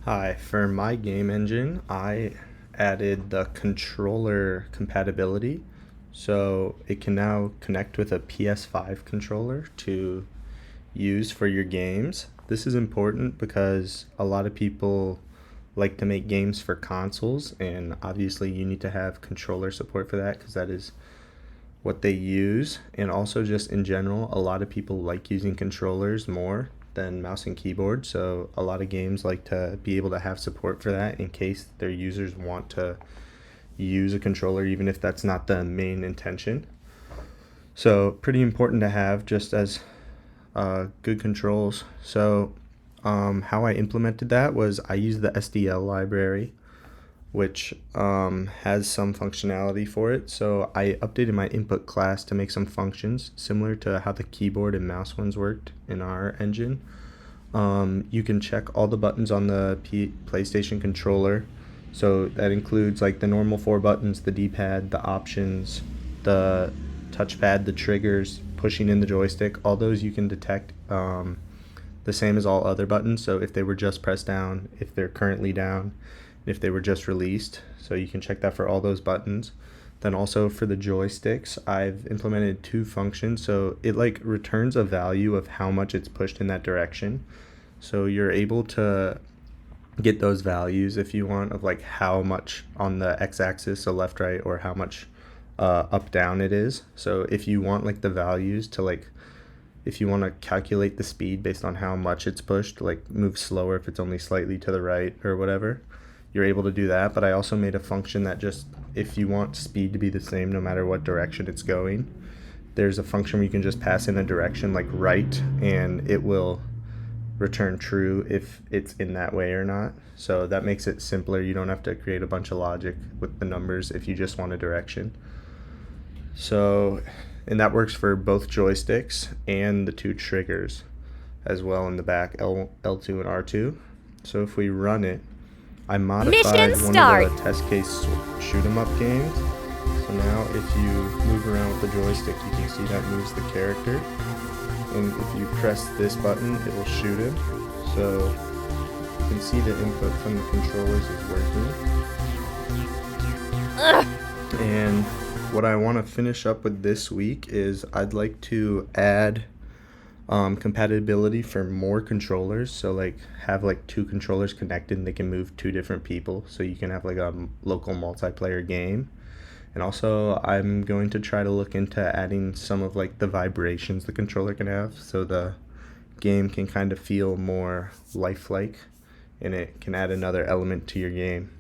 Hi, for my game engine, I added the controller compatibility. So it can now connect with a PS5 controller to use for your games. This is important because a lot of people like to make games for consoles, and obviously, you need to have controller support for that because that is what they use. And also, just in general, a lot of people like using controllers more than mouse and keyboard. So, a lot of games like to be able to have support for that in case their users want to use a controller, even if that's not the main intention. So, pretty important to have just as good controls. So, how I implemented that was I used the SDL library, which has some functionality for it. So I updated my input class to make some functions similar to how the keyboard and mouse ones worked in our engine. You can check all the buttons on the PlayStation controller. So that includes like the normal four buttons, the D-pad, the options, the touchpad, the triggers, pushing in the joystick. All those you can detect the same as all other buttons. So if they were just pressed down, if they're currently down, if they were just released. So you can check that for all those buttons. Then also for the joysticks, I've implemented two functions. So it like returns a value of how much it's pushed in that direction. So you're able to get those values if you want of like how much on the x-axis, so left, right, or how much up, down it is. So if you want like the values to like if you want to calculate the speed based on how much it's pushed, like move slower if it's only slightly to the right or whatever, you're able to do that. But I also made a function that just, if you want speed to be the same no matter what direction it's going, there's a function where you can just pass in a direction like right, and it will return true if it's in that way or not. So that makes it simpler. You don't have to create a bunch of logic with the numbers if you just want a direction. So, and that works for both joysticks and the two triggers as well in the back, L2 and R2. So if we run it, I modified Mission one start. of the test case shoot 'em up games. So now if you move around with the joystick, you can see that moves the character. And if you press this button, it will shoot him. So you can see the input from the controllers is working. Ugh. And what I want to finish up with this week is I'd like to add compatibility for more controllers. So like have like two controllers connected and they can move two different people. So you can have like a local multiplayer game. And also I'm going to try to look into adding some of like the vibrations the controller can have, so the game can kind of feel more lifelike and it can add another element to your game.